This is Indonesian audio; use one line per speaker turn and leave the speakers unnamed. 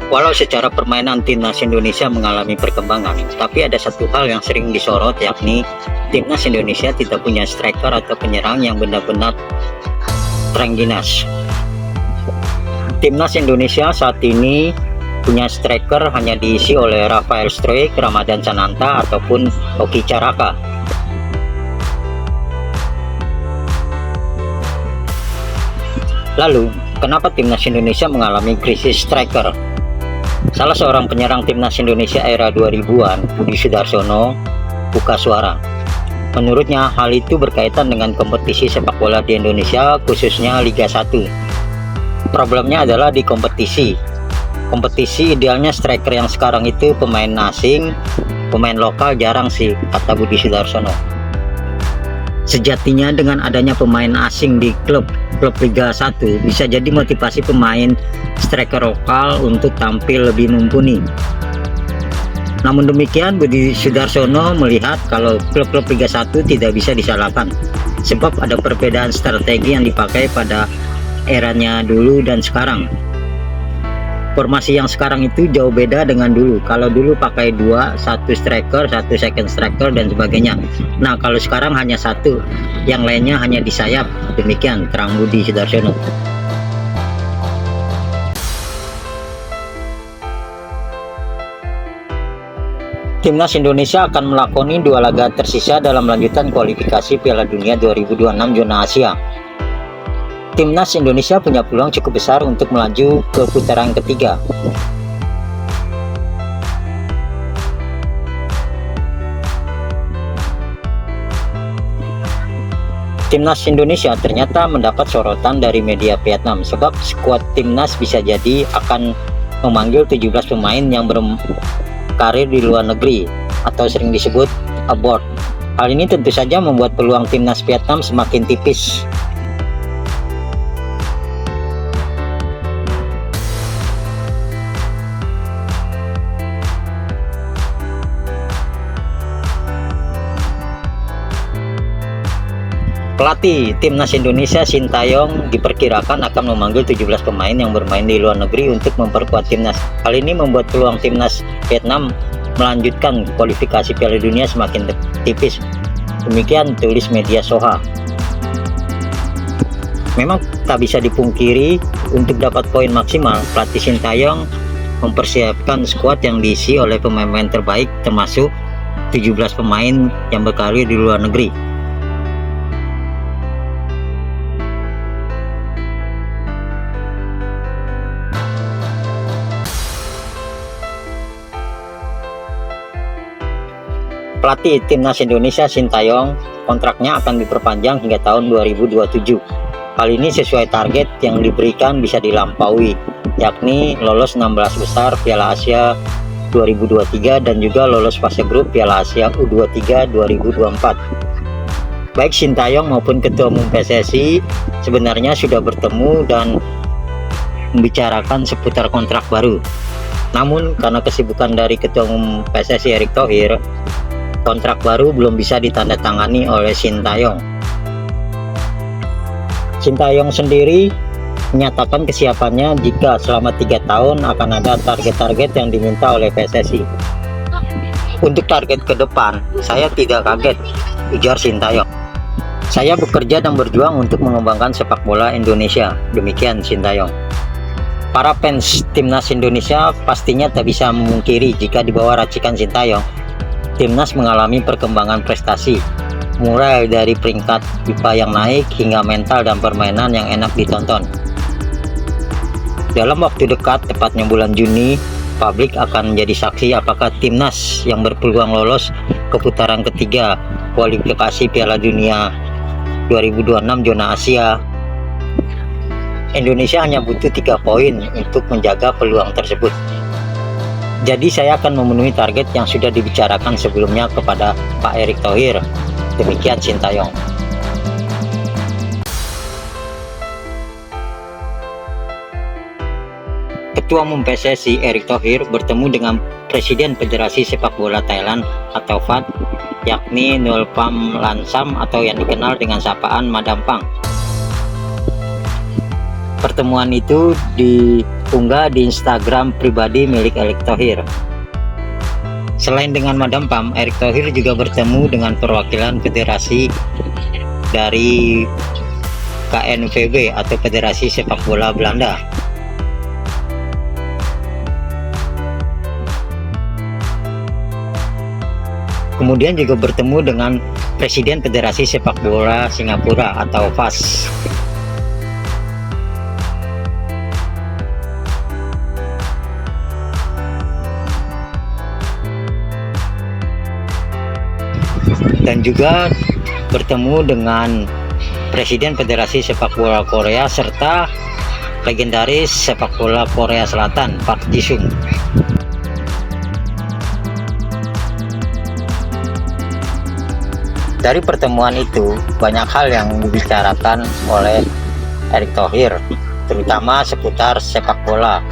Walau secara permainan timnas Indonesia mengalami perkembangan, tapi ada satu hal yang sering disorot, yakni timnas Indonesia tidak punya striker atau penyerang yang benar-benar terengginas. Timnas Indonesia saat ini punya striker hanya diisi oleh Rafael Struijk, Ramadhan Sananta, ataupun Hoki Caraka. Lalu, kenapa timnas Indonesia mengalami krisis striker? Salah seorang penyerang timnas Indonesia era 2000-an, Budi Sudarsono, buka suara. Menurutnya, hal itu berkaitan dengan kompetisi sepak bola di Indonesia, khususnya Liga 1. Problemnya adalah di kompetisi. Kompetisi idealnya striker yang sekarang itu pemain asing, pemain lokal jarang sih, kata Budi Sudarsono. Sejatinya dengan adanya pemain asing di klub Liga 1 bisa jadi motivasi pemain striker lokal untuk tampil lebih mumpuni. Namun demikian, Budi Sudarsono melihat kalau klub Liga 1 tidak bisa disalahkan, sebab ada perbedaan strategi yang dipakai pada eranya dulu dan sekarang. Formasi yang sekarang itu jauh beda dengan dulu. Kalau dulu pakai satu striker, satu second striker dan sebagainya. Nah, kalau sekarang hanya satu, yang lainnya hanya di sayap. Demikian terang Budi Sudarsono. Timnas Indonesia akan melakoni 2 laga tersisa dalam lanjutan kualifikasi Piala Dunia 2026 zona Asia. Timnas Indonesia punya peluang cukup besar untuk melaju ke putaran ketiga. Timnas Indonesia ternyata mendapat sorotan dari media Vietnam sebab skuad timnas bisa jadi akan memanggil 17 pemain yang berkarir di luar negeri atau sering disebut abroad. Hal ini tentu saja membuat peluang timnas Vietnam semakin tipis. Pelatih timnas Indonesia Sintayong diperkirakan akan memanggil 17 pemain yang bermain di luar negeri untuk memperkuat timnas. Hal ini membuat peluang timnas Vietnam melanjutkan kualifikasi Piala Dunia semakin tipis. Demikian tulis media Soha. Memang tak bisa dipungkiri, untuk dapat poin maksimal, pelatih Sintayong mempersiapkan skuad yang diisi oleh pemain-pemain terbaik, termasuk 17 pemain yang berkarir di luar negeri. Pelatih timnas Indonesia Sintayong kontraknya akan diperpanjang hingga tahun 2027. Hal ini sesuai target yang diberikan bisa dilampaui, yakni lolos 16 besar Piala Asia 2023 dan juga lolos fase grup Piala Asia U23 2024. Baik Sintayong maupun Ketua Umum PSSI sebenarnya sudah bertemu dan membicarakan seputar kontrak baru. Namun karena kesibukan dari Ketua Umum PSSI Erick Thohir, kontrak baru belum bisa ditandatangani oleh Sintayong. Sintayong sendiri menyatakan kesiapannya jika selama 3 tahun akan ada target-target yang diminta oleh PSSI. Untuk target ke depan, saya tidak kaget, ujar Sintayong. Saya bekerja dan berjuang untuk mengembangkan sepak bola Indonesia, demikian Sintayong. Para fans timnas Indonesia pastinya tak bisa memungkiri jika di bawah racikan Sintayong, timnas mengalami perkembangan prestasi, mulai dari peringkat FIFA yang naik hingga mental dan permainan yang enak ditonton. Dalam waktu dekat, tepatnya bulan Juni, publik akan menjadi saksi apakah timnas yang berpeluang lolos ke putaran ketiga kualifikasi Piala Dunia 2026 zona Asia. Indonesia hanya butuh 3 poin untuk menjaga peluang tersebut. Jadi saya akan memenuhi target yang sudah dibicarakan sebelumnya kepada Pak Erick Thohir. Demikian Sintayong. Ketua Umum PSSI Erick Thohir bertemu dengan Presiden Federasi Sepak Bola Thailand atau FAT, yakni Nulpam Lansam atau yang dikenal dengan sapaan Madam Pang. Pertemuan itu unggah di Instagram pribadi milik Erick Thohir. Selain dengan Madam Pam, Erick Thohir juga bertemu dengan perwakilan federasi dari KNVB atau Federasi Sepak Bola Belanda. Kemudian juga bertemu dengan Presiden Federasi Sepak Bola Singapura atau FAS. Dan juga bertemu dengan Presiden Federasi Sepak Bola Korea serta legendaris sepak bola Korea Selatan Park Ji-sung. Dari pertemuan itu banyak hal yang dibicarakan oleh Erick Thohir, terutama seputar sepak bola,